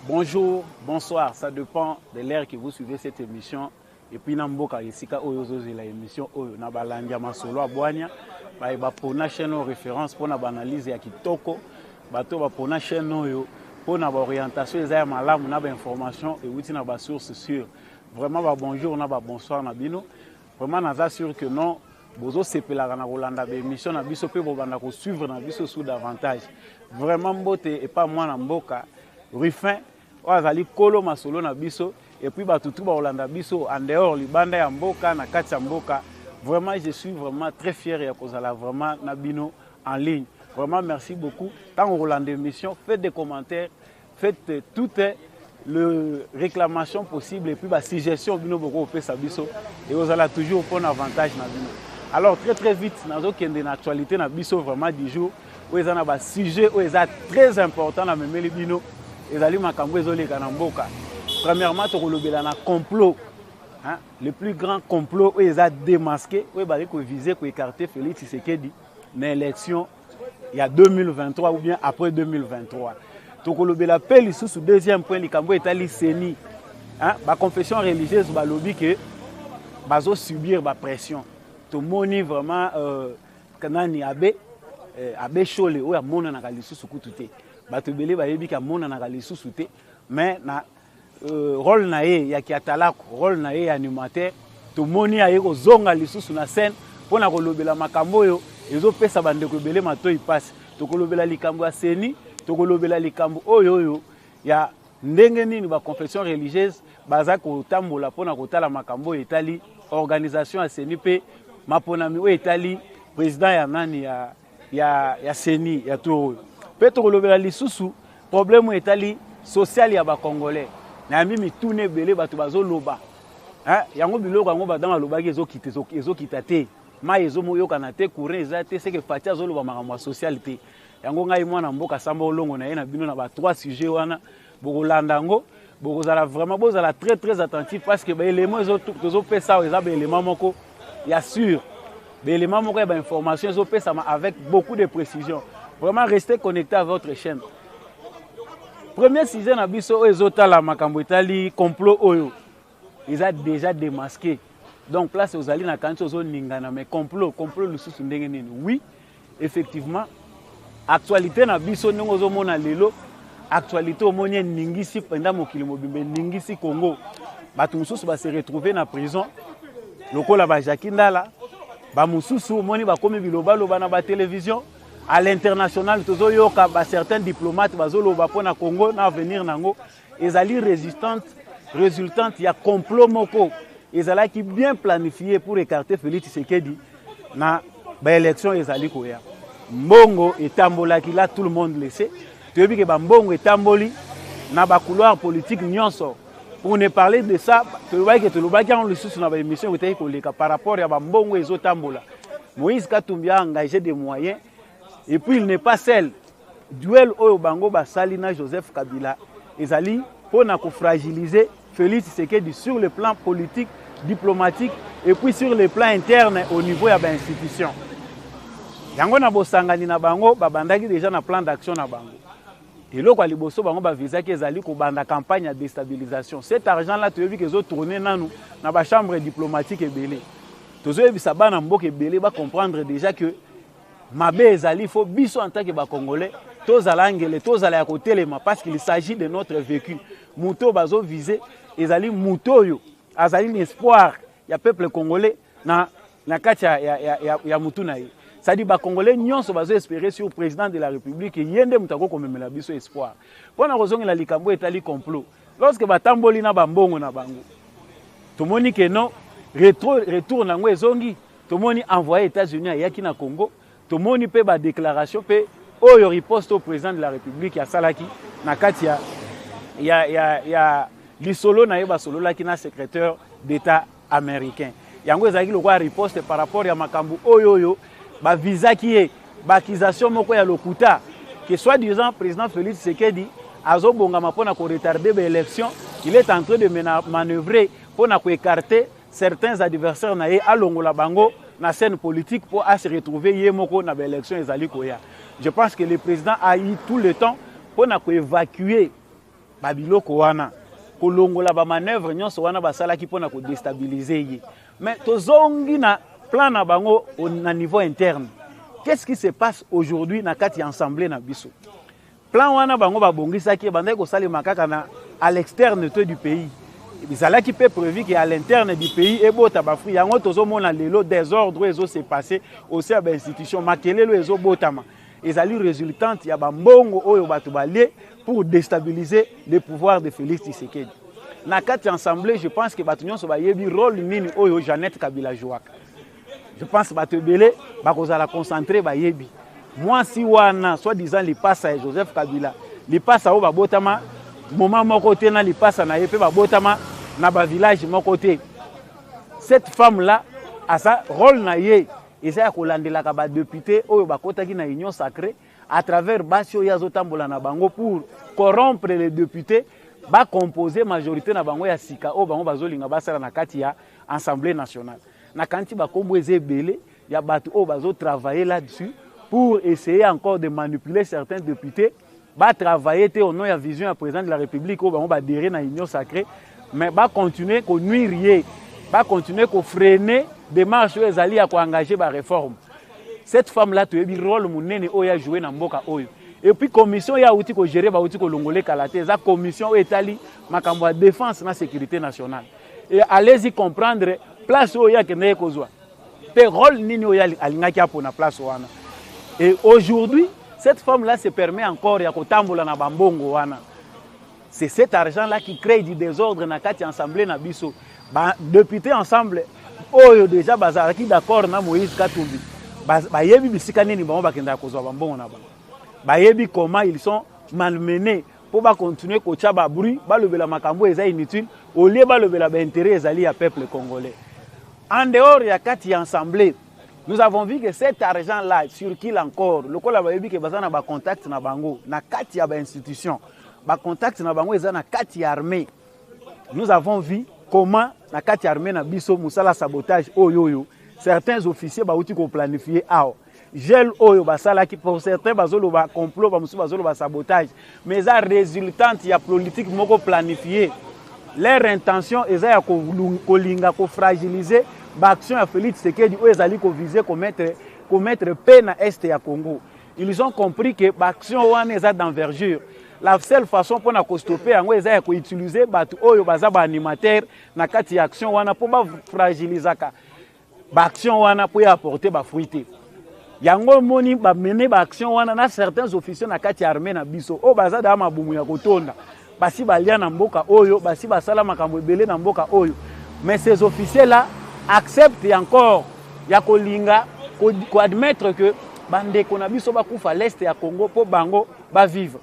Bonjour, bonsoir, ça dépend de l'heure que vous suivez cette émission. Et puis, Namboka Yesika Oyozo, la émission Oyo, Nabalandia Masolo Aboania, pour la chaîne référence, pour l'analyse ya Kitoko, pour la chaîne Oyo, pour l'orientation, les airs malades, pour l'information et aussi pour source sûre. Vraiment, bonjour, bonsoir, Nabino. Vraiment, nous sommes sûrs que non. Bozo sepela na Rolanda émission na biso pe bobanda ko suivre na biso sous davantage. Vraiment mbote et pas moi na mboka. Ruffin oazali kolo masolo na biso et puis batutu ba Rolanda biso en dehors libanda ya mboka na kati ya mboka. Vraiment je suis vraiment très fier ya kozala vraiment na bino en ligne. Vraiment merci beaucoup. Tant Rolanda émission, faites des commentaires, faites toutes les réclamations possibles et puis ba suggestion bino boko pe sa biso et ozala toujours pour un avantage na bino. Alors très vite, nous avons une actualité na biso vraiment du jour où ils ont un sujet où ils très important dans le bino et ali makambo ezoleka na mboka. Premièrement, tu kolobela na complot, hein, le plus grand complot où ils ont démasqué où ils bali ko viser ko écarter Félix Tshisekedi dans l'élection il y a 2023 ou bien après 2023. Tu kolobela peli sous deuxième point likambo etali seni, hein, ba confession religieuse ba lobby que bazo subir ba pression. Tout le monde vraiment kanani abe chole ou amona na kalisusu kututé bato belé ba yebi ka mona na kalisusu té mais na rôle na ye ya kiatalako rôle na ye animateur tout le monde aye ko zonga lisusu na scène pona ko lobela makambo yo ezo pesa bande ko belé matoi passe to ko lobela likambo ya seni to ko lobela likambo oyo ya ndenge nini ba confession religieuse baza ko tambola pona ko tala makambo etali organisation ya seni pe maponami o etali président ya nani ya seni ya toro peto kolobela lisusu problème etali social ya ba congolais na mimi tourner belé bato bazoloba hein yango biloko yango badanga lobaki ezokita te ma ezomoyoka na te courant ezate c'est que fatia zoloba makambo socialité yango ngai mwana mboka samba olongo na ye na bino na ba trois sujets wana bokolanda ngo bokozala vraiment bozala très attentif parce que ba éléments ezopesa eza ba éléments moko ya sûr mais éléments moko ya ba information ezopesa avec beaucoup de précision. Vraiment restez connectés à votre chaîne. Premier sujet na biso ezotala makambo etali complot oyo ils a déjà démasqué. Donc place aux alliés na kanto zo ningana mais complot lisusu ndenge nini. Oui, effectivement actualité na biso ndongo zo mona lelo actualité omoni ningisi penda mokili mobimbe ningisi Congo. Bato mususu ba se retrouver na prison. Lokola ba Jacques Ndala ba mususu omoni ba komi biloba na ba télévision. À l'international, tozoyoka ba certains diplomates bazoloba pona Congo na venir nango ezali résultante ya complot moko ezala ki bien planifié pour écarter Félix Tshisekedi na ba élection ezali koya mbongo etambola ki là tout le monde le sait toyebi ke ba mbongo etamboli na ba couloir politique nyonso pour ne parler de ça tolobaki en lisusu na ba émission etaki koleka par rapport ya ba mbongo ezotambola Moïse Katumbi a engagé des moyens. Et puis il n'est pas seul. Duel au Bango Basalina Joseph Kabila ezali pour fragiliser Félix Tshisekedi sur le plan politique, diplomatique et puis sur le plan interne au niveau de l'institution. Yango na bosangani na bango babandaki déjà na plan d'action na bango. Et là kwa liboso bango ba visa ki ezali ko banda campagne de déstabilisation. Cet argent là tu veux que zo tourner nanu na ba chambre diplomatique ebele. Tozo ebisa bana mboka ebele ba comprendre déjà que Mabe ezali faut biso en tant que Congolais, tozala ngele tozala ya kotelema parce qu'il s'agit de notre vécu. Muto bazo visé ezali muto yo azali un espoir ya peuple congolais na kati ya mutu na ye. Ça dit ba Congolais nyonso bazo espérer sur le président de la République yende mutako komemela biso espoir. Pona kozongela likambo etali complot. Lorsque batamboli na bambongo na bango. Tomoni que non retour nango ezongi, tomoni envoyé États-Unis ayaki na Congo. Tout le monde peut ba déclaration peut oyo riposte au président de la République ya salaki na kati ya lisolo na yeba solo laki na secrétaire d'État américain. Yango ezaki lokwa riposte par rapport ya makambu oyo ba visa qui ba accusation moko ya lokuta que soi-disant président Félix Tshisekedi azo bongama pona ko retarder ba élection, il est en train de manœuvrer pona ko écarter certains adversaires na ye alongola bango na scène politique pour se retrouver yemoko na l'élection ezali koya. Je pense que le président a eu tout le temps pour évacuer babiloko wana kolongola ba manœuvre nyonso wana basala ki pona ko déstabiliser ye. Mais tozongi na plan na bango na niveau interne. Qu'est-ce qui se passe aujourd'hui na kati assemblée na biso? Plan wana bango ba bongisa ki bande ko sali makaka na à l'externe du pays. Bizala qui peut prévu qu'à l'interne du pays et bota ba fri yango tozomona lelo désordre ezo se passer au sein de l'institution makelelo ezo botama. Ezali résultante ya ba mbongo oyo bato balie pour déstabiliser le pouvoir de Félix Tshisekedi. Na kati assemblée, je pense que bato nyonso ba yebi rôle nini oyo Jeannette Kabila jouaka. Je pense que bato belé ba kozala concentrer ba yebi. Moi si wana soit disant li passa à Joseph Kabila, li passa au ba botama moment moko te na li passa na yepe ba botama na ba village moko te. Cette femme là a sa rôle na ye eza ko landela ka ba député oyo ba kotaki na union sacrée à travers basio ya zotambola na bango pour corrompre les députés ba composer majorité na bango ya sika o bango bazolinga basala na kati ya Assemblée nationale. Na kanti ba kombo ezebele ya bato o bazo travailler là-dessus pour essayer encore de manipuler certains députés, ba travailler au nom de la vision du président de la République au ba adhérer na union sacrée, mais ba continuer ko nuire, ba continuer ko freiner démarche les alliés à engager ba réforme. Cette femme là tu ebi rôle munene o ya jouer na mboka oyo. Et puis commission ya outi ko gérer ba outi ko longolé kalaté, za commission etali makambo ya défense na sécurité nationale. Et allez-y comprendre place o ya kende kozwa. Te rôle nini o ya alingaki apo na place wana. Et aujourd'hui, cette femme-là se permet encore ya kotambola na bambongo wana. C'est cet argent-là qui crée du désordre na kati assemblée na biso. Ba député ensemble oyo déjà bazaraki d'accord na Moïse Katumbi. Ba yebi bisika nini bango bakenda kozwa bambongo na bango. Ba yebi comment ils sont malmenés pour ba continuer ko tcha ba bruit, ba lobela makambo eza inutile, au lieu ba lobela ba intérêt ezali ya peuple congolais. En dehors ya kati assemblée, nous avons vu que cet argent-là circule encore. Le col a vu que bazana ba contact na bango, na kati ya ba institution, ba contact na bango eza na kati ya armée. Nous avons vu comment na kati ya armée na biso musala sabotage oyo certains officiers ba outi ko planifier ao. Gel oyo basala qui pour certains bazolo ba complot ba musu bazolo ba sabotage, mais ça résultante ya politique moko planifier. Leur intention est ya ko linga ko fragiliser l'action à Félix Tshisekedi où ils allaient viser commettre peine à Est et à Congo. Ils ont compris que l'action est d'envergure. La seule façon pour nous stopper, c'est d'utiliser les animateurs dans la action pour fragiliser l'action pour apporter des fruits. Yango moni ba mener l'action na certains officiers na kati armée na biso o baza da mabumu ya kotonda basi balia na mboka oyo basi basala makambo ebele na mboka oyo. Mais ces officiers là accepte encore ya kolinga ko admettre que bande kona biso ba kufa l'est ya Congo pour bango ba vivre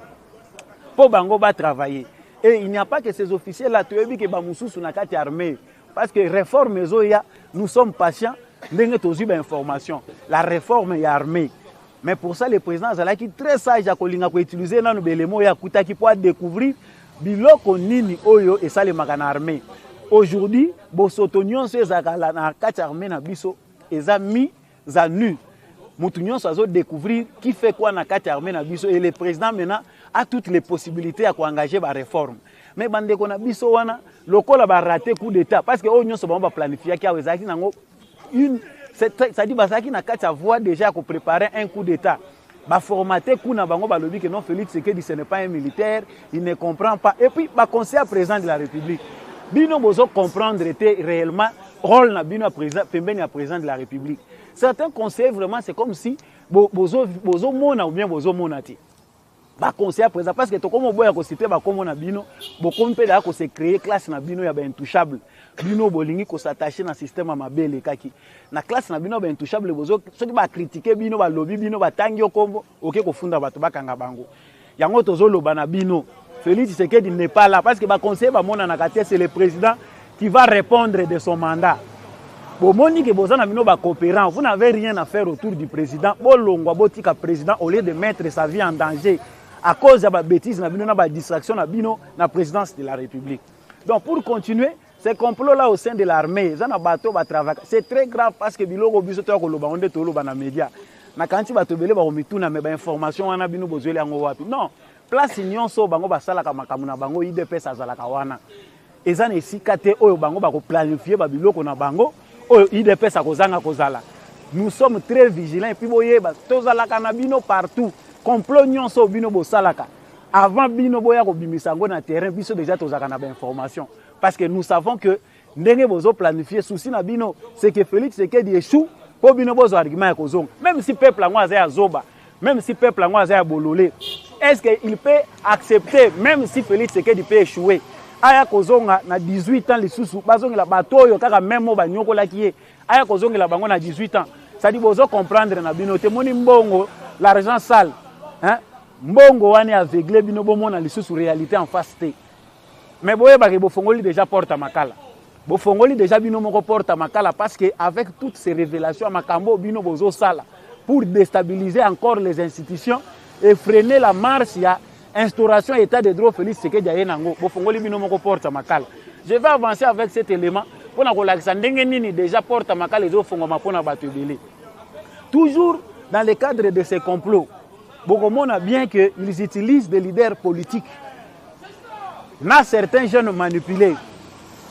pour bango ba travailler. Et il n'y a pas que ces officiers là tu ebi que ba mususu na kati armée parce que réforme zoya nous sommes patients ndenge tozi ba information la réforme ya armée. Mais pour ça le président Zalaki très sage ya kolinga ko utiliser nanu belemo ya kutaki pour découvrir biloko nini oyo et ça le makana armée. Aujourd'hui, Bosotonion se zakala na kati armée na biso eza mis à nu. Moutunion sazo découvrir qui fait quoi na kati armée na biso et le président maintenant a toutes les possibilités à engager ba réforme. Mais bande ko na biso wana lokola ba rater coup d'état parce que onyo so ba planifier ki awezaki nango une ça dit basaki na kati avoir déjà ko préparer un coup d'état. Ba formater coup na bango ba lobi que non Félix Tshisekedi ce n'est pas un militaire, il ne comprend pas et puis ba conseiller président de la République. Bino bozo comprendre était réellement rôle na bino président pembeni ya président de la République. Certains conseillers vraiment c'est comme si bozo mona ou bien bozo monati. Ba conseiller président parce que to comme boya ko citer ba comme na bino bokomi pe da ko se créer classe na bino ya ba intouchable. Bino bolingi ko s'attacher na système à mabele kaki. Na classe na bino ba intouchable bozo soki ba critiquer bino ba lobby bino ba tangi okombo oké ko funda bato bakanga bango. Yango tozo loba na bino. Félix Tshisekedi n'est pas là parce que le conseiller c'est le président qui va répondre de son mandat. Vous n'avez rien à faire autour du président. Le président, au lieu de mettre sa vie en danger à cause de la bêtise, de la distraction de la présidence de la République. Donc pour continuer, ces complots-là au sein de l'armée, c'est très grave parce que les médias. Non. place nyonso bango basalaka makambo na bango IDPS azalaka wana eza na esika te oyo bango bakoplanifier babiloko na bango oyo IDPS akozanga kozala. Nous sommes très vigilants et puis boyeba tozalaka na bino partout complot nyonso bino bosalaka avant bino boya ko bimisa ngo na terrain biso déjà tozaka na information parce que nous savons que ndenge bozo planifier souci na bino c'est que Félix Tshisekedi échoue po bino bozo argument ya kozonga même si peuple ngo aza ya zoba même si peuple ngo aza ya bololé est-ce qu'il peut accepter même si Félix Tshisekedi peut échouer aya kozonga na 18 ans lisusu bazongela batoyo kaka même mo banyokola kiye aya kozongela bango na 18 ans ça dit bozo comprendre na bino te moni mbongo l'argent sale hein mbongo wani aveuglé bino bomona lisusu réalité en face te mais boye ba ke bofongoli déjà porte makala bofongoli déjà bino moko porte makala parce que avec toutes ces révélations makambo bino bozo sala pour déstabiliser encore les institutions et freiner la marche ya instauration état de droit Félix Tshisekedi ayenango bofongoli bino moko porte makala. Je vais avancer avec cet élément pour na kolakisa ndenge nini déjà porte makala ezo fongoma pona bato ebele. Toujours dans le cadre de ces complots, on a bien qu'ils utilisent des leaders politiques. Na certains jeunes manipulés.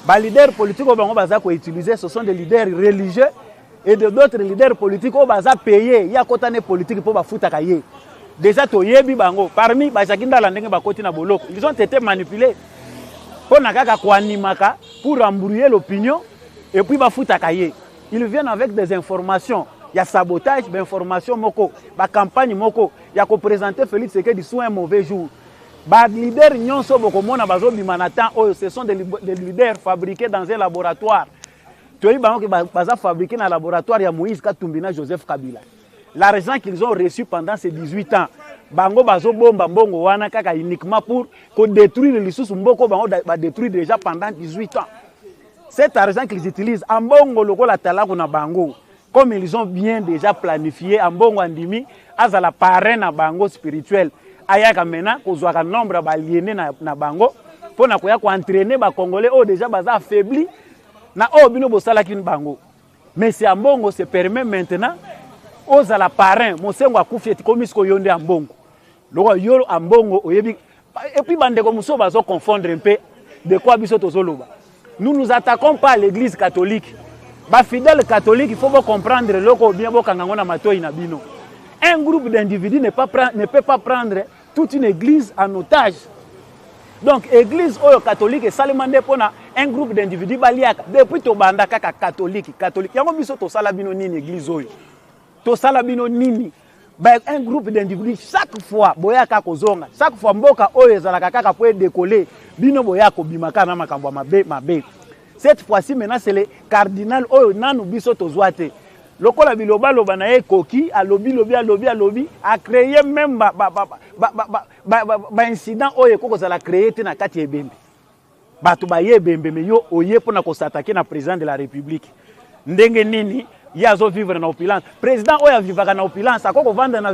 Les leaders politiques qu'ils utilisent, ce sont des leaders religieux et d'autres leaders politiques qui ont payé. Il y a des politiques pour foutre. Déjà, parmi ils ont été manipulés pour embrouiller l'opinion et puis foutre. Ils viennent avec des informations. Il y a sabotage d'informations moko, la campagne moko, il y a présenter Félix Tshisekedi sous un mauvais jour. Les leaders nyonso bokomona bazo bimanatan ce sont des leaders fabriqués dans un laboratoire. Tu vois bango baza fabriqués dans un laboratoire ya Moïse Katumbi na Joseph Kabila. L'argent qu'ils ont reçu pendant ces 18 ans, bango bazo bomba mbongo wana kaka uniquement pour détruire les sous mboko bango ba détruire déjà pendant 18 ans. Cet argent qu'ils utilisent en bongo lokola talako na bango. Comme ils ont bien déjà planifié, en bon andimi, à la parrain à bango spirituel, ayaka mena, kozwaka nombre d'aliénés na bango, pour na koya entraîner ba Congolais, oh déjà baza affaibli, na oh bino bosala kin bango. Mais c'est en bongo se permet maintenant, aux la parrain, mosengo akufi eti komis ko yonde en bongo. Loko yoro en bongo oyebi, et puis bande comme ça bazo confondre un peu de quoi biso tozoloba. Nous nous attaquons pas à l'église catholique. Les fidèles catholiques, il faut comprendre un groupe d'individus ne peut pas prendre toute une église en otage. Donc, l'église catholique est seulement un groupe d'individus. Depuis que banda catholique, il y a une église. Un groupe d'individus, chaque fois, chaque fois, mboka oyo ezalaka pour décoller, bino boyako bimaka na makambo mabe. Cette fois-ci, maintenant, c'est le cardinal oyo nanu biso tozwate. Lokola biloba loba na ekoki, a lobby, a créé même incident oyo koko za la créé te na kati ebembe. Batu ba yebembe me yo oye pona ko s'attaquer na président de la République. Ndenge nini yazo vivre na opulence. Président oyo vivaka na opulence, akoko vanda na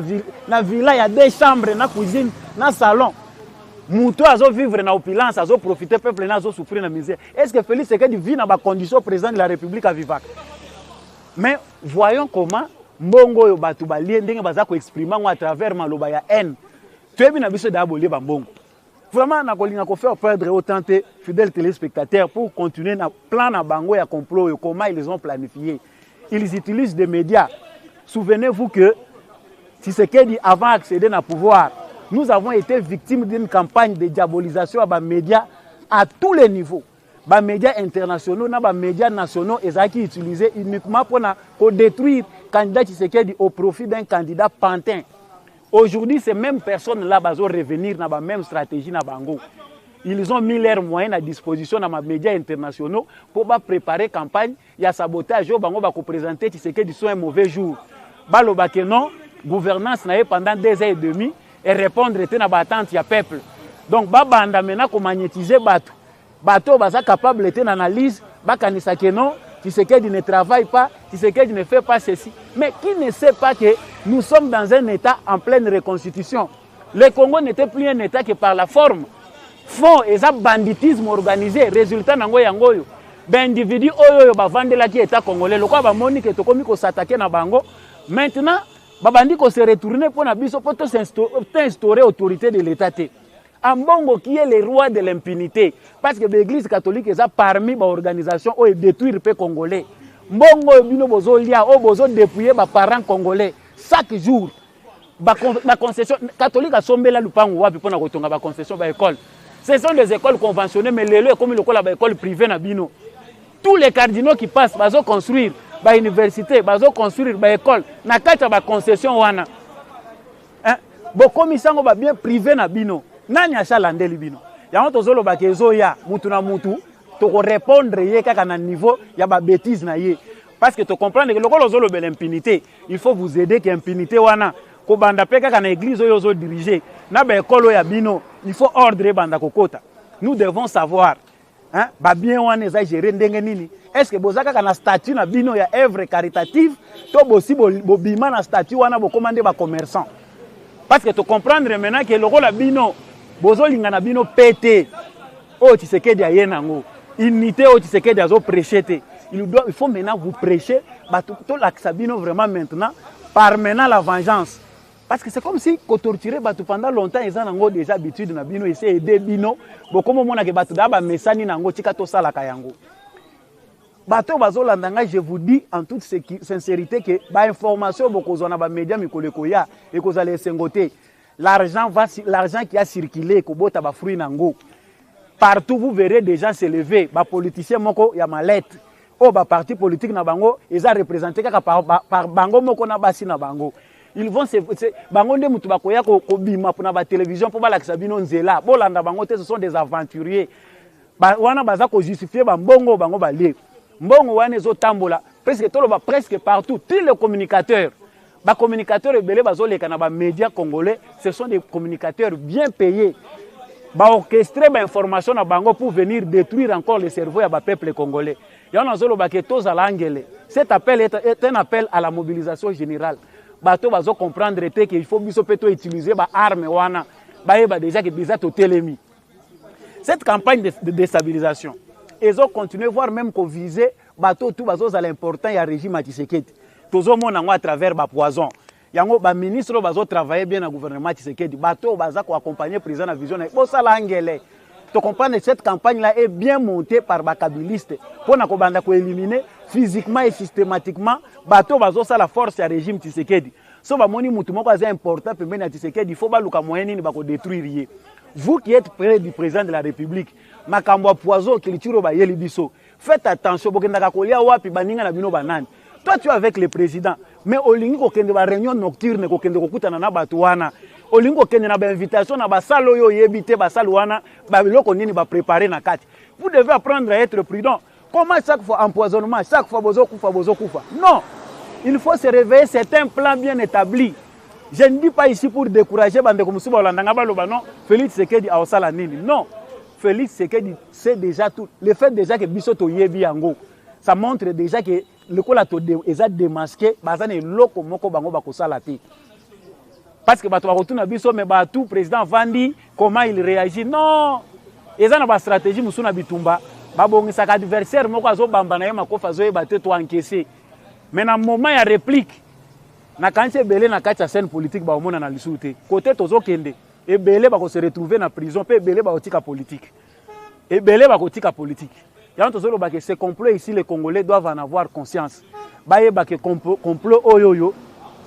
villa ya 2 chambres na cuisine, na salon. Mouto azo vivre na opulence, azo profiter peuple na azo souffrir na misère. Est-ce que Félix Tshisekedi vit dans la condition président de la République à vivre? Mais voyons comment mbongo yo batu balie ndenge baza ko exprimer à travers maloba ya haine. Tu es bien biso d'aboli ba mbongo. Vraiment na kolinga ko faire perdre autant de fidèles téléspectateurs pour continuer na plan na bango ya complot et comment ils ont planifié. Ils utilisent des médias. Souvenez-vous que Tshisekedi avant d'accéder au pouvoir, nous avons été victimes d'une campagne de diabolisation à médias à tous les niveaux. Les médias internationaux, les médias nationaux, ils ont été utilisés uniquement pour détruire le candidat Tshisekedi au profit d'un candidat pantin. Aujourd'hui, ces mêmes personnes-là vont revenir dans la même stratégie. Ils ont mis leurs moyens à disposition dans les médias internationaux pour préparer la campagne. Il y a sabotage, ils vont présenter Tshisekedi sur un mauvais jour. Non, gouvernance pendant 2 ans et demi. Et répondre à l'attente du peuple. Donc, banda maintenant ko magnétiser bateau. Bateau baza capable de analyse, bakanisa que non, Tshisekedi ne travaille pas, Tshisekedi ne fait pas ceci. Mais qui ne sait pas que nous sommes dans un état en pleine reconstitution. Le Congo n'était plus un état que par la forme. Fond et ça banditisme organisé, résultat nango yangoyo. Ben individu oyo ba vandela ki état congolais, le quoi ba moni que to komi ko s'attaquer na bango. Maintenant babandi ko se retourner pour na biso pour instaurer autorité de l'État. Ambongo qui est le roi de l'impunité parce que l'église catholique est parmi les organisations qui détruire le peuple congolais. Mbongo bino bozo lia o bozo dépouiller ba parents congolais chaque jour. La concession catholique a sombé la lupango wapi pona kotonga ba concession ba école. Ce sont des écoles conventionnelles mais les comme le ba école privée na bino. Tous les cardinaux qui passent bazo construire ba université, bazo construire ba école na kati ba concession wana. Hein? Bo komisango ba bien privé na bino. Nani achalandeli bino. Yango tozolo ba kezo ya mutu na mutu to répondre ye kaka na niveau ya ba bêtise na ye. Parce que tu comprends que le zolo bel impunité, il faut vous aider que impunité wana ko banda pe kaka na église oyo zo diriger na ba école ya bino, il faut ordre banda kokota. Nous devons savoir hein ba bien wana za gérer ndenge nini. Est-ce que bozaka kana statut na bino ya œuvre caritative to bosi bobima na statut wana bo commander ba commerçant. Parce que tu comprends maintenant que le rôle la bino bozo linga na bino pété. Oh Tshisekedi a yenango. Unité oh Tshisekedi a zo prêcher. Il faut maintenant vous prêcher tout l'axabino vraiment maintenant par maintenant la vengeance. Parce que c'est comme si qu'on torturait pendant longtemps ils ont déjà habitude na bino essayer aider bino bokomo mona ke batu da ba mesani nango tika to sala kayango. Bato bazolandanga, je vous dis en toute sincérité que ba information bokozona ba média mikoleko ya et ko zale sengote l'argent qui a circulé ko bota ba fruit nango. Partout vous verrez des gens se lever, ba politiciens moko ya malette. Oh ba parti politique na bango, ils ont représenté kaka par bango moko na basi na bango. Ils vont se bango nde mutu bakoya ko bima pour na ba télévision pour ba lakisa bino nzela. Bolanda bango te ce sont des aventuriers. Ba wana baza ko justifier ba mbongo bango ba lie. Mbongo wana ezo tambola presque partout tous les communicateurs. Ba communicateurs ebele bazoleka na ba médias congolais, ce sont des communicateurs bien payés. Ba orchestrer ba information na bango pour venir détruire encore le cerveau ya ba peuple congolais. Ya on azolo ba keto za langele. Cet appel est un appel à la mobilisation générale. Bato bazo comprendre que il faut biso peto utiliser ba arme wana. Ba yeba déjà que déjà to telemi. Cette campagne de déstabilisation, ils ont continué voire même qu'on visait bato tout bazo za l'important ya régime à Tshisekedi. Tozo mona à travers ba poison. Yango ba ministre bazo travailler bien na gouvernement Tshisekedi. Bato baza ko accompagner président na vision na bo sala ngele. Tu comprends que cette campagne-là est bien montée par les kabylistes pour éliminer physiquement et systématiquement la force du régime Tshisekedi. Si vous avez un important pour Tshisekedi, il faut que vous détruire. Vous qui êtes près du président de la République, faites attention. Toi, tu es avec le président, mais au lieu de une réunion nocturne, olingo kende na ba invitation na ba salo yo yebite ba salo wana ba biloko nini ba préparer na kati. Vous devez apprendre à être prudent. Comment chaque fois empoisonnement, chaque fois bozo kufa. Non. Il faut se réveiller, c'est un plan bien établi. Je ne dis pas ici pour décourager bande comme suba landanga ba loba non. Félix Tshisekedi a osala nini. Non. Félix Tshisekedi c'est déjà tout. Le fait déjà que biso to yebi yango, ça montre déjà que le kola to eza démasqué, bazana loko moko bango ba kosala te. Parce que bato retourne à biso mais tout président Vandi comment il réagit non ils ont une stratégie musuna bitumba babongisa adversaire moko azo bamba na ye makofa zo ebate to encaisser mais na moment ya réplique na kanche belé na kati ya scène politique ba omona na lisuté côté tozo kende et belé ba ko se retrouver na prison pe belé ba otika politique et belé ba kotika politique ya tozo lo ba que ce complot ici les Congolais doivent en avoir conscience ba ye ba que complot oyoyo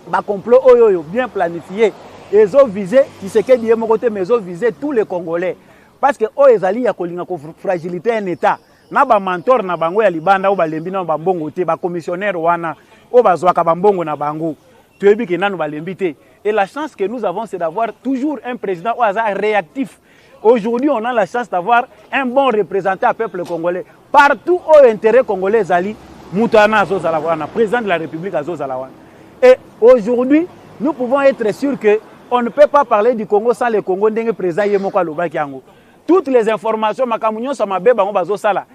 ba complot oyoyo bien planifié ils ont visé Tshisekedi de mon côté mais ils ont visé tous les Congolais parce que o ezali ya kolinga ko fragilité un état na ba mentor na bango ya libanda o ba lembi na ba mbongo te ba commissionnaire wana o bazwaka ba mbongo na bango toyebi ke nanu ba lembi te et la chance que nous avons c'est d'avoir toujours un président au hasard réactif. Aujourd'hui on a la chance d'avoir un bon représentant au peuple congolais partout au intérêt congolais zali mutana azozala wana président de la République azozala wana. Et aujourd'hui, nous pouvons être sûrs qu'on ne peut pas parler du Congo sans le Congo ndenge président Yemoko Lobaki yango. Toutes les informations makamunyo sama beba ngo bazo sala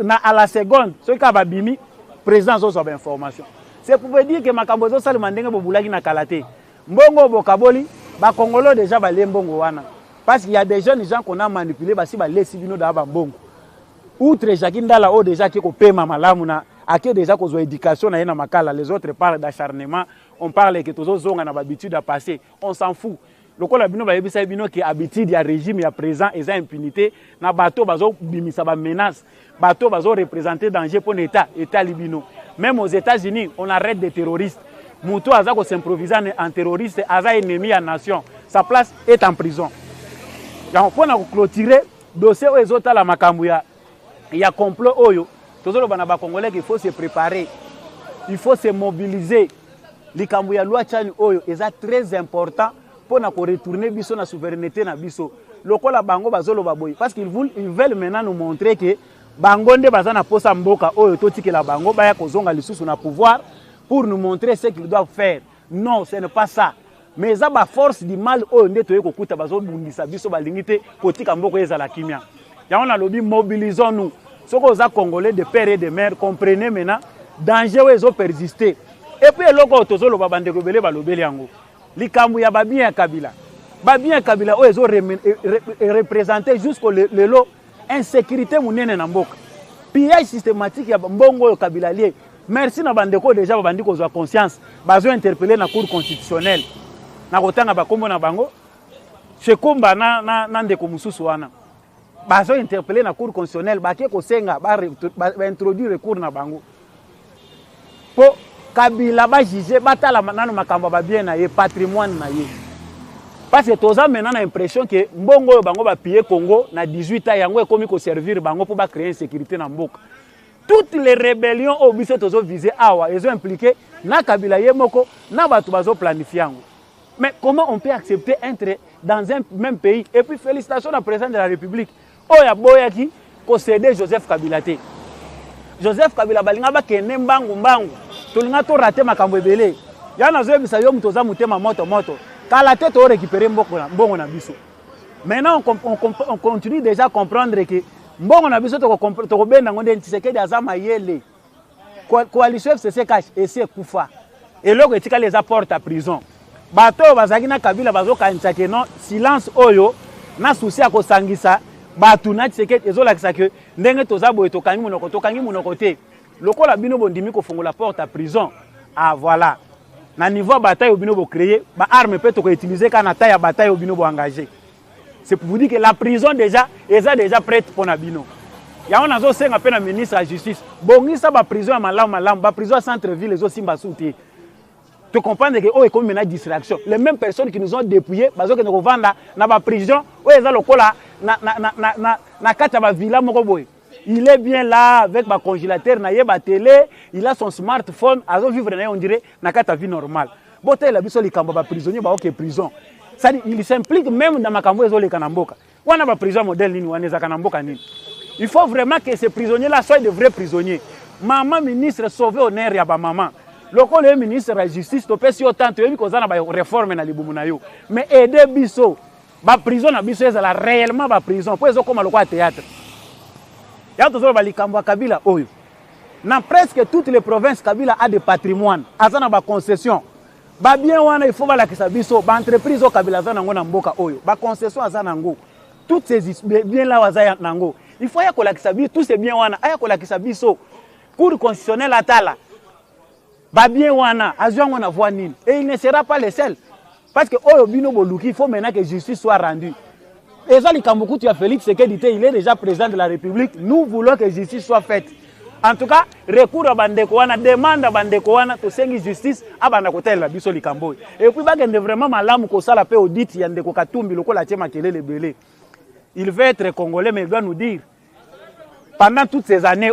na à la seconde ce ka babimi président zo ba information. C'est pour dire que makambo zo sala mandenge bobulaki na kalate. Mbongo bokaboli ba Congolais déjà ba lembongo wana. Parce qu'il y a des jeunes gens qu'on a manipulés ba si ba lesi bino da ba mbongo. Outre Jacques Ndala o déjà qui ko pema malamu na à qui déjà qu'on a éducation na makala, les autres parlent d'acharnement, on parle que tous autres ont l'habitude à passer, on s'en fout. Le col abino ba yebisa bino qui habitude ya régime ya présent et ça impunité na bateau bazo bimisa ba menace bateau bazo représenter danger pour l'état libino. Même aux États-Unis, on arrête des terroristes. Moutou aza ko s'improviser en terroriste, aza ennemi à nation. Sa place est en prison. Donc pour na clôturer dossier aux autres la makambu ya complot oyo. Tous les bana ba congolais qu'il faut se préparer. Il faut se mobiliser. Likambu ya loi tchani oyo est très important. Pour retourner biso na souveraineté na biso lokola bango bazolo baboy parce qu'ils veulent maintenant nous montrer que bango nde bazana posa mboka oyo totikela bango baya kozonga lisusu na pouvoir pour nous montrer ce qu'ils doivent faire. Non, ce n'est pas ça. Mais ça ba force du mal oyo nde toye kokuta bazo bundisa biso balingite kotika mboko ezala kimia. Ya on a lobby mobilisons nous. Soko za congolais de père et de mère comprenez maintenant danger oyo persister. Et puis loko tozolo babandeko belé balobeli yango. Likambu ya babien Kabila. Babien Kabila oyo représenté jusqu'au lelo insécurité munene na mboka. Pillage systématique ya mbongo yo Kabila lié. Merci na bandeko déjà babandi kozwa conscience. Bazo interpeller na cour constitutionnelle. Na kotanga bakombo na bango. Shekomba na ndeko mususu wana. Bazo interpeller na cour constitutionnelle baké ko senga ba introduire recours na bango. Po Kabila ba juger batala nanu makambo ba bien na ye patrimoine na ye. Parce que toza maintenant na impression que mbongo bango ba piller Congo na 18 ans yango ekomi ko servir bango pour ba créer insécurité na mboka. Toutes les rébellions au biso tozo viser awa ils ont impliqué na Kabila ye moko na batu bazo planifier yango. Mais comment on peut accepter entrer dans un même pays et puis félicitations au président de la République oya boyaki ko céder Joseph Kabila te. Joseph Kabila balinga ba kene mbangu tolinga to raté makambo ebele yana zo bisa yo mutoza mutema moto kala te to récupérer mbongo na biso. Maintenant on continue déjà à comprendre que mbongo na biso to ko benda ngonde Tshisekedi azama yele coalition FCC cash et c'est kufa et loko etika les apporte à prison bato bazaki na Kabila bazo kanisa que non silence oyo na souci à ko sangisa batu na Tshisekedi ezolakisa que ndenge toza boye tokangi munoko te. Lokola bino bondimi ko fongola porte à prison. Ah voilà. Na niveau bataille au bino bo créer, ba arme peut to utiliser quand taille à bataille au bino bo engagé. C'est pour vous dire que la prison déjà est déjà prête pour na bino. Ya on azo senga pe na ministre de la justice. Bongisa ba prison à malam, ba prison à centre-ville les autres simba souté. Tu comprends que oh comme une distraction. Les mêmes personnes qui nous ont dépouillés, bazo que nous vanda na ba prison, oh eza lokola na kata ba villa moko boy. Il est bien là avec ma congélateur, na télé, il a son smartphone, azo vivre on dirait na kata vie normale. Boté la biso likamba ba prisonnier ba OK prison. Ça il s'implique même dans makambo ezo le kanamboka. Wana ba prison modèle nini waneza kanamboka nini. Il faut vraiment que ces prisonniers là soient de vrais prisonniers. Maman ministre sauver honneur ya ba maman. Loko le ministre de la justice to pesi autant yebi kozana ba réforme na libumu na yo. Mais aider biso ba prison na biso ezala réellement ba prison po ezo koma lokwa théâtre. Ya tozo balikambo Kabila oyo. Dans presque toutes les provinces Kabila a des patrimoines, azana ba concession. Ba bien wana il faut balakisa biso, ba entreprise o Kabila azana ngo na mboka oyo. Ba concession azana ngo. Toutes ces biens là wazaya nango. Il faut ya kolakisa biso tous ces biens wana, aya kolakisa biso. Cour constitutionnelle atala. Ba bien wana azwa ngo na voix nini. Et il ne sera pas le seul. Parce que oyo bino boluki, il faut maintenant que justice soit rendue. Et ça, tu as Félix Tshisekedi, il est déjà président de la République. Nous voulons que justice soit faite. En tout cas, recours à Bandekoana, demande à Bandekoana, to sengi justice à Bandakotel, la biso likambo. Et puis, il y a vraiment malam ko sala pe audit, yandeko katumbi, loko la tchema kele le belé. Il veut être congolais, mais il doit nous dire, pendant toutes ces années,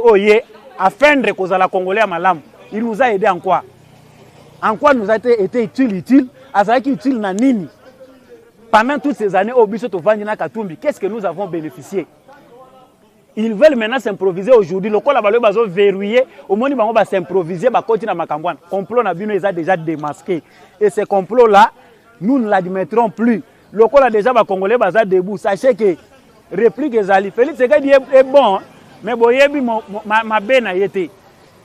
afin de causer la congolais à malam, il nous a aidé en quoi? En quoi nous a été utile? À ça qui utile na nini? Pendant toutes ces années, au Biso Tovandina Katumbi, qu'est-ce que nous avons bénéficié? Ils veulent maintenant s'improviser aujourd'hui. Le col va verrouiller. Au moins, ils vont s'improviser. Ils vont continuer à Makambouane. Le complot a déjà démasqué. Et ce complot-là, nous ne l'admettrons plus. Le col a déjà Congolais debout. Sachez que réplique Ezali. Félix Tshisekedi est bon. Mais ma benne a été.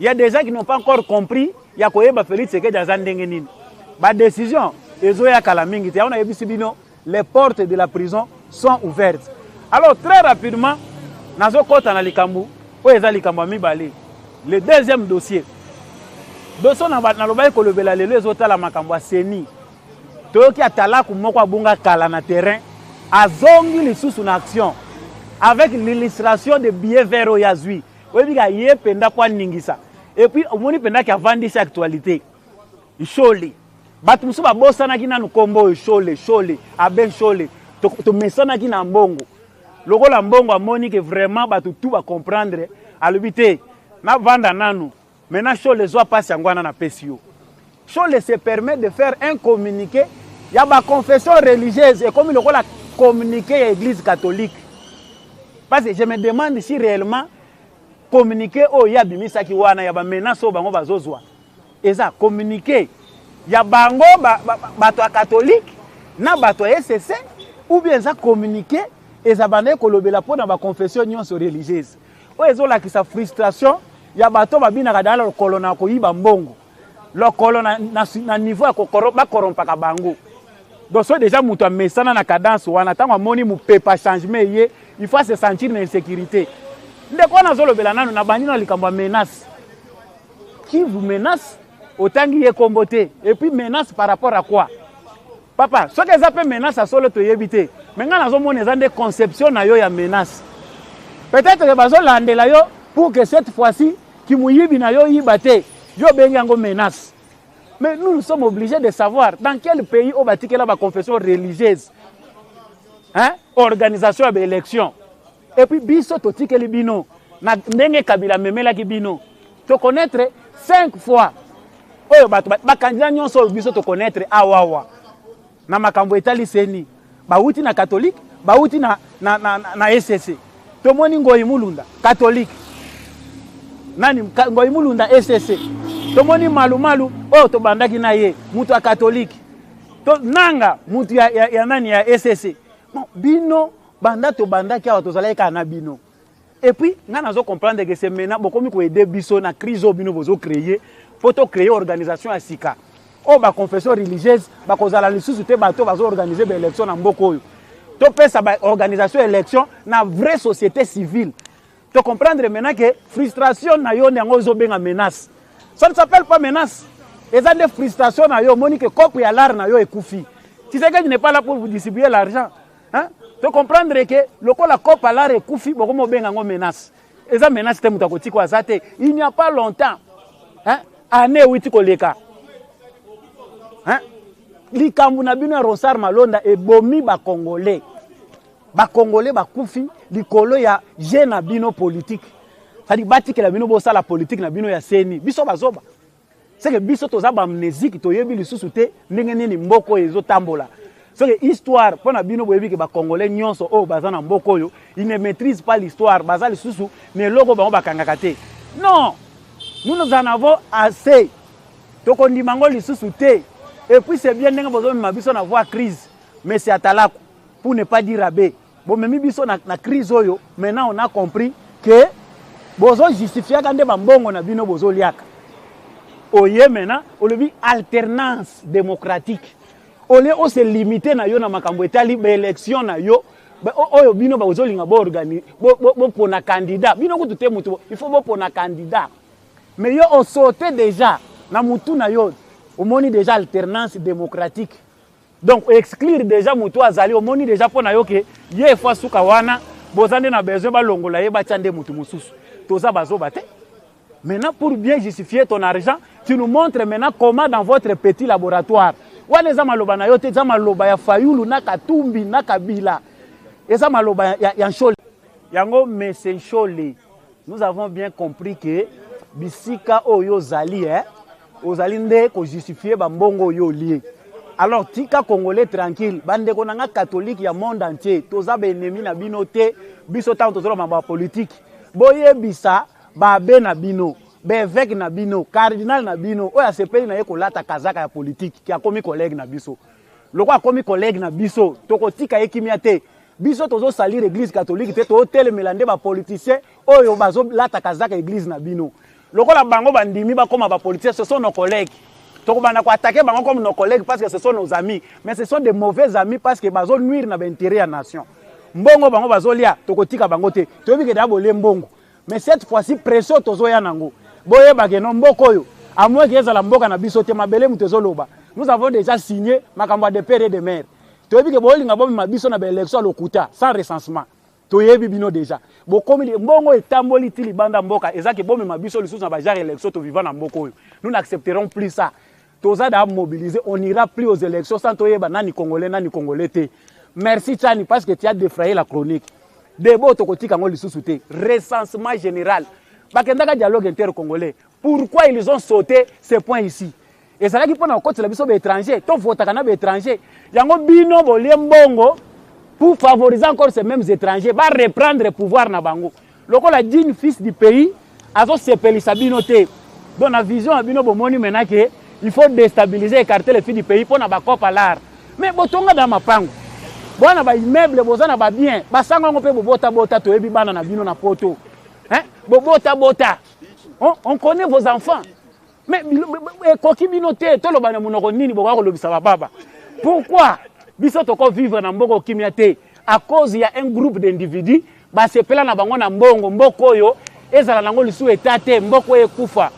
Il y a des gens qui n'ont pas encore compris. Il y a Félix Tshisekedi Azandengenin. Ma décision, les portes de la prison sont ouvertes. Alors très rapidement, nazo kota na likambu, o eza likambu mibale. Le deuxième dossier. Dossier na loba ko lobela lelo ezotala makambo ya seni. Toyoki atala ku moko abunga kala na terrain, azongi lisusu na action avec l'illustration de billets verts yazui. Oyebi ye penda po ningisa. Et puis omoni penda ki avandi sa actualité. Ishole. Batu musu ba bosana ki nanu kombo shole, aben shole. To mesana ki na mbongo. Loko la mbongo amoni que vraiment batu tout va comprendre alobité na vanda nanu. Maintenant shole zo passe ngwana na pesio. Shole se permet de faire un communiqué. Il y a ma confession religieuse et comme loko la communiqué à l'église catholique. Parce que je me demande si réellement communiqué o ya bimisa ki wana ya ba menace o bango bazozwa. Eza communiqué ya bango bato ya catholique na bato ya SSC ou bien ça communiqué eza bande kolobela po na ba confession nyonso religieuse. O ezola ki sa frustration ya bato babina kadala lokolo na ko yiba mbongo. Lokolo na niveau ya ba korompaka bango. Donc so déjà mutu amesana na cadence wana tango amoni mu pepa changement ye, il faut se sentir en insécurité. Ndeko na zolobela nanu na bandi na likambo menace. Qui vous menace autangi ye komboté et puis menace par rapport à quoi? Papa, ce que ça peut menace à solo to yebité. Mais nga nazo mona ezande conception na yo ya menace. Peut-être que bazo landela yo pour que cette fois-ci qui muyibi na yo yibate, yo bengi ngo menace. Mais nous sommes obligés de savoir dans quel pays on bâtit la confession religieuse. Hein? Organisation de l'élection. Et puis biso to tikeli bino na ndenge kabila memela ki bino. To connaître 5 fois. Oyo ba candidat nyonso biso to connaître awawa. Na makambo etali seni. Ba wuti na catholique, ba wuti na SSC. To moni Ngoi Mulunda catholique. Nani Ngoi Mulunda SSC. To moni malu oh to bandaki na ye mutu ya catholique. To nanga mutu ya nani ya SSC. Bon, bino banda to bandaki awa to zalaika na bino. Et puis nga nazo comprendre que c'est maintenant bokomi ko aider biso na crise o bino bozo créer pour to créer organisation ya sika. O ba confession religieuse ba kozala lisusu te bato bazo organiser ba élection na mboko oyo. To pesa ba organisation élection na vraie société civile. To comprendre maintenant que frustration na yo ndango zo benga menace. Ça ne s'appelle pas menace. Et ça des frustrations na yo moni que cop ya l'art na yo ekufi. Tu sais que je n'ai pas là pour vous distribuer l'argent. Hein? Tu comprendre que le ko la cop à l'art ekufi boko mo benga ngo menace. Et ça menace te mutakoti kwa zate. Il n'y a pas longtemps. Hein? Année witi koleka. Hein? Likambu na bino Rosar Malonda e bomi ba Congolais. Ba Congolais ba kufi likolo ya jeune bino politique. Ça dit bati que la bino bossa la politique na bino ya seni. Biso bazoba. C'est que biso toza ba amnésique to yebi lisusu te ndenge nini mboko ezo tambola. C'est que histoire pour na bino boyebi que ba Congolais nyonso o baza na mboko yo, ils ne maîtrisent pas l'histoire, baza lisusu mais logo ba bakangaka te. Non. Nous en avons assez. To kondimango lisusu te. Et puis c'est bien ndenge bozo mabiso na voir crise, mais c'est atalako pour ne pas dire rabé. Bon memi biso na crise oyo, maintenant on a compris que bozo justifier quand ba mbongo na bino bozo liaka. Oye maintenant, on le dit alternance démocratique. Au lieu de se limiter na yo na makambo etali ba élection na yo, oyo bino bozo linga bo organiser bo pona candidat. Bino ko tuté mutu, il faut bo pona candidat. Mais yo on sauté déjà na mutu na yo. Au moni déjà alternance démocratique. Donc exclure déjà mutu azali au moni déjà pona yo ke ye fois suka wana bozande na besoin ba longola ye ba tiande mutu mususu. Toza bazo bate. Maintenant pour bien justifier ton argent, tu nous montres maintenant comment dans votre petit laboratoire. Wana za maloba na yo te za maloba ya Fayulu na Katumbi na Kabila. Eza maloba ya Nshole. Yango mese Nshole. Nous avons bien compris que bisika oyo zali ozali nde ko justifier ba mbongo yo lié. Alors tika Congolais tranquille, bande ko nanga catholique ya monde entier, toza ba ennemi na bino te, biso ta tozolo mamba politique. Boye bisa ba be na bino, be évêque na bino, cardinal na bino, oya sepeli na ye ko lata kazaka ya politique ki akomi collègue na biso. Loko akomi collègue na biso, toko tika ekimia te. Biso tozo salir église catholique te to tele melande ba politicien oyo bazo lata kazaka église na bino. Loko la bango bandimi ba koma ba politiciens, ce sont nos collègues. Toko bana ko attaquer bango comme nos collègues parce que ce sont nos amis, mais ce sont des mauvais amis parce que bazo nuire na intérêt à nation. Mbongo bango bazo lia toko tika bango te. Toyebi ke dabo le mbongo. Mais cette fois-ci pression tozo ya nango. boye bageno mboko yo à moins que la mboka na biso te mabele mutezo loba nous avons déjà signé makambo de père et de mère toyebi ke bolinga bomi mabiso na élection lokuta sans recensement toyebi bino déjà bokomi mbongo etamboli ti libanda mboka ezaki bomi mabiso lisusu na bajare élection to vivant na mboko yo nous n'accepterons plus ça toza da mobiliser on ira plus aux élections sans toyeba nani congolais te merci Tchani parce que tu as défrayé la chronique debo tokotika ngo lisusu te recensement général bakendaka dialogue inter-congolais. Pourquoi ils ont sauté ces points ici? Et c'est là qu'ils prennent en compte les étrangers. Tout vote à étrangers. Il y a un bino mbongo pour favoriser encore ces mêmes étrangers, va reprendre le pouvoir na bango. Lorsqu'on a dit fils du pays, azo sepeli sabino te. Dans la vision à bino bomoni maintenant que il faut déstabiliser, écarter les filles du pays pour na bakop à l'art. Mais botonga dans ma pango. Bona ba immeuble bozana ba bien. Ba sanga ngo pe bota to ebi bana na bino na poto. Hein? Bota. On connaît vos enfants. Mais koki binote to lo bana munoko nini boko lobisa baba. Pourquoi biso toko vivre na mboko kimiate à cause il y a un groupe d'individus ba sepela na bango na mboko yo ezala nango lisu etate mboko ekufa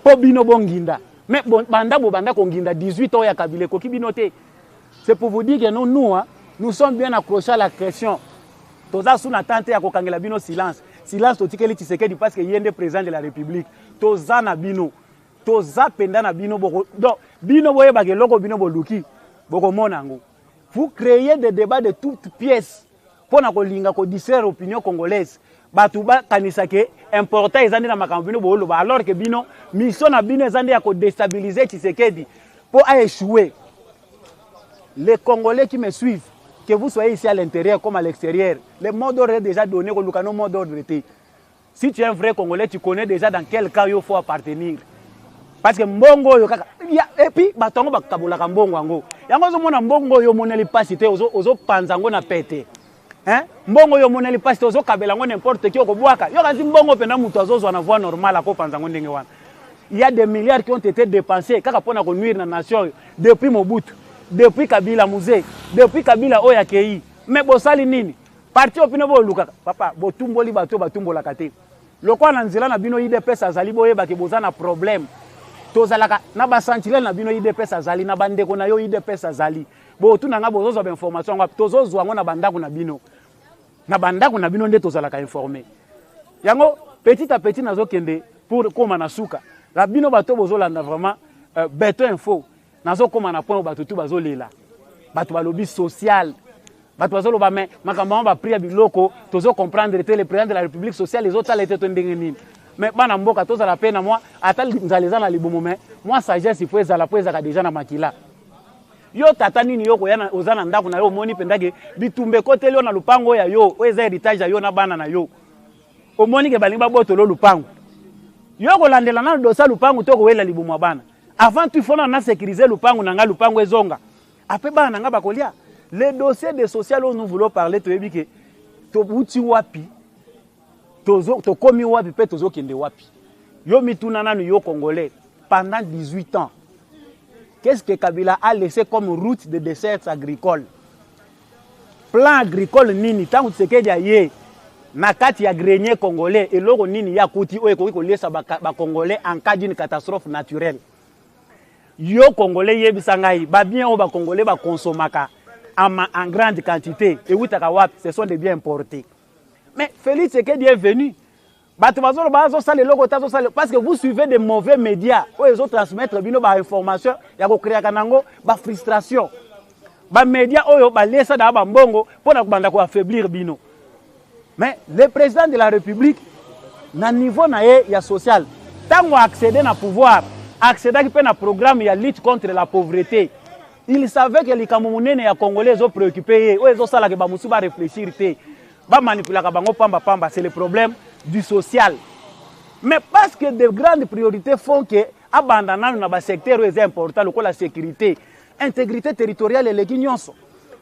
po bino bonginda. Mais banda konginda 18 ans ya kabile koki binote. C'est pour vous dire que nous sommes bien accrochés à la question. Toza sous attente ya kokangela bino silence. Silence totikeli Tshisekedi parce que yende président de la République. Toza na bino. Toza penda na bino boko. Donc bino boye bageloko bino boluki. Boko monango. Vous créez des débats de toutes pièces pour na kolinga ko distraire opinion congolaise. Batuba kanisa ke important ezandi na makambo bino bolo alors que bino mission na bino ezandi ya ko déstabiliser Tshisekedi pour échouer. Les Congolais qui me suivent, que vous soyez ici à l'intérieur comme à l'extérieur, le mot d'ordre est déjà donné au Lucano mot d'ordre. Si tu es un vrai Congolais, tu connais déjà dans quel cas il faut appartenir. Parce que mbongo yo kaka et puis batongo bakabola ka mbongo ngo. Yango zo mona mbongo yo moneli pasité ozo panzango na pete. Hein? Mbongo yo moneli pasité ozo kabela ngo n'importe qui okobwaka. Yo kazi mbongo pena mutu azozo na voie normale ako panzango ndenge wana. Il y a des milliards qui ont été dépensés kaka pona ko nuire na nation depuis Mobutu. Depuis Kabila Musée, depuis Kabila Oyakei, mais bosali nini? Parti opino bo luka, papa, botumboli bato batumbola kate. Loko na nzela na bino IDPS azali boye ba ke bozana problème. Tozalaka na ba sentinelle na bino IDPS azali na bandeko na yo IDPS azali. Bo tuna nga bozozo ba information ngwa tozozo ngo na bandako na bino. Na bandako na bino nde tozalaka informer. Yango petit à petit nazo kende pour koma na suka. La bino bato bozolanda vraiment beto info. Nazo koma na point bato tu bazolela bato balobi social bato bazoloba mais makambo ba priya biloko tozo comprendre que le président de la République sociale les autres l'été to ndenge nini mais bana mboka toza la peine moi ata nzaleza na libomo mais moi sagesse il faut ezala po ezaka déjà na makila yo tata nini yo koyana ozana ndako na yo moni pendage bitumbe kote leo na lupango ya yo eza héritage ya yo na bana na yo omoni ke balinga botolo lupango yo ko landela na dosa lupango to ko wela libomo bana. Avant tout, il faut sécuriser le pango, le zonga. Après, les dossiers de social où nous voulons parler, tu as dit que tu wapi, tu komi wapi, tu as kende wapi. Yo mitunana yo congolais pendant 18 ans. Qu'est-ce que Kabila a laissé comme route de desserts agricoles? Plan agricole nini, tant que c'est que nakati ya grenier congolais et logo nini ya kuti o ko lesa ba congolais en cas d'une catastrophe naturelle. Yo Congolais yebisangai ba bien o ba Congolais ba consommaka en grande quantité et witaka wapi ce sont des biens importés. Mais Félix Tshisekedi est venu. Bato bazolo bazo sale logo tazo sale parce que vous suivez des mauvais médias où ils ont transmettre bino ba information ya ko créer kanango ba frustration. Ba médias oyo ba lesa da ba mbongo pour na kubanda ko affaiblir bino. Mais le président de la République na niveau na ye ya social tango accéder na pouvoir accéder à un programme de lutte contre la pauvreté. Il savait que les Camerounais et les Congolais sont préoccupés. Ils ont réfléchir. Ils manipuler. C'est le problème du social. Mais parce que de grandes priorités font que abandonnant dans le secteur important, la sécurité, intégrité territoriale et les guignons.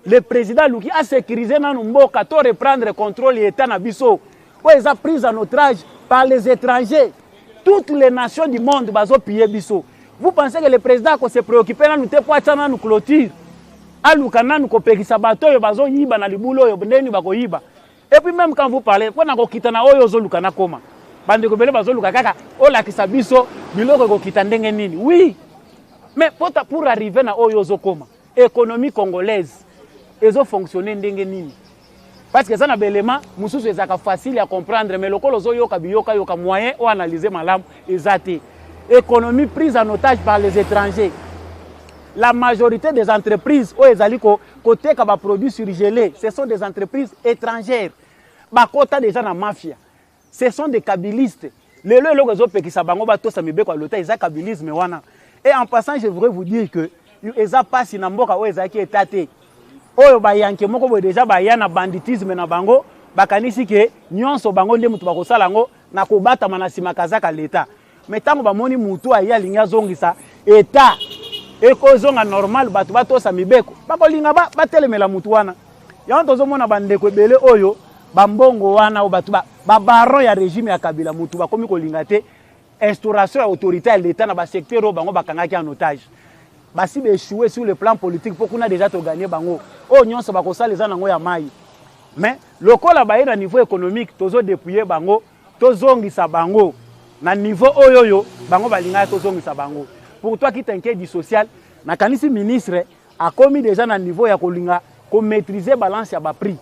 Le président Luki a sécurisé dans nos mots pour reprendre le contrôle de l'État Nabiso. Ils ont pris en otage par les étrangers. Toutes les nations du monde bazo piller biso. Vous pensez que le président ko se préoccuper na nous te poatana nous clôture. Alukana nous ko pekisa bato yo bazo yiba na libulo yo ndeni bako yiba. Et puis même quand vous parlez, quand na ko kitana oyo zo lukana koma. bande ko bele bazoluka kaka o la kisabiso biloko ko kitandenge nini. Oui. Mais pour arriver na oyo zokoma, économie congolaise ezo fonctionner ndenge nini. Parce que ça na belema mususu ezaka facile à comprendre mais lokolo zo yoka biyoka yoka moyen ou analyser malamu ezate. Économie prise en otage par les étrangers. La majorité des entreprises où ezali côté ka ba produits surgelés, ce sont des entreprises étrangères. Ba kota déjà na mafia. Ce sont des kabylistes. Les lelo zo pekisa bango ba to sa mibeko lota eza kabylisme wana. Et en passant, je voudrais vous dire que eza passe na mboka o eza ki etate. Oyo ba yanke moko bo déjà ba yana banditisme na bango, bakanisi ke nyonso bango nde mutu bakosala ngo na kobata manasima kazaka l'État. Mais tango ba moni mutu aya linga zongisa État ekozonga normal batu batosa mibeko. Bakolinga ba telemela mutu wana. Ya ntozo mona bandeko ebele oyo bambongo wana o batu ba baron ya régime ya Kabila mutu bakomi kolinga te. Instauration ya autorité à l'État na ba secteur o bango bakangaki en otage. Basi be échoué sur le plan politique pour qu'on a déjà tout gagné bango. Oh nyonso bakosala eza nango ya mai. Mais lokola ba na niveau économique tozo dépouiller bango, tozongisa bango na niveau oyoyo bango balinga tozongisa bango. Pour toi qui t'inquiète du social, na kanisi ministre a commis déjà na niveau ya kolinga ko maîtriser balance ya ba prix.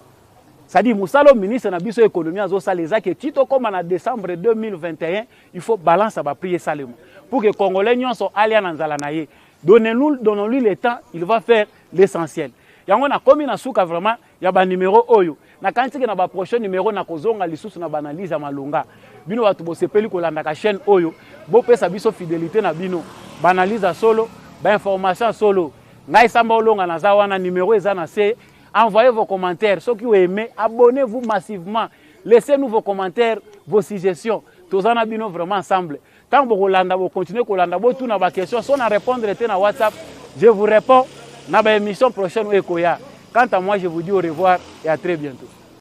C'est-à-dire musalo ministre na biso économie azo saleza que tito comme en décembre 2021, il faut balance à ba prix salemo. Pour que congolais nyonso alia na nzala na ye. Donnons-lui le temps, il va faire l'essentiel. Yango na komi na suka vraiment ya ba numéro oyo. Na kanti ke na ba prochain numéro na kozonga lisusu na banalize ya malonga. Bino batu bo sepeli ko landa ka chaîne oyo, bo pesa biso fidélité na bino. Banalize solo, ba information solo. Ngai samba olonga na za wana numéro eza na C. Envoyez vos commentaires. Ceux qui ont aimé, abonnez-vous massivement. Laissez-nous vos commentaires, vos suggestions. Tous en abino vraiment ensemble. Tant que vous continuez à vous poser des questions, si on a répondre à WhatsApp, je vous réponds dans l'émission prochaine. Quant à moi, je vous dis au revoir et à très bientôt.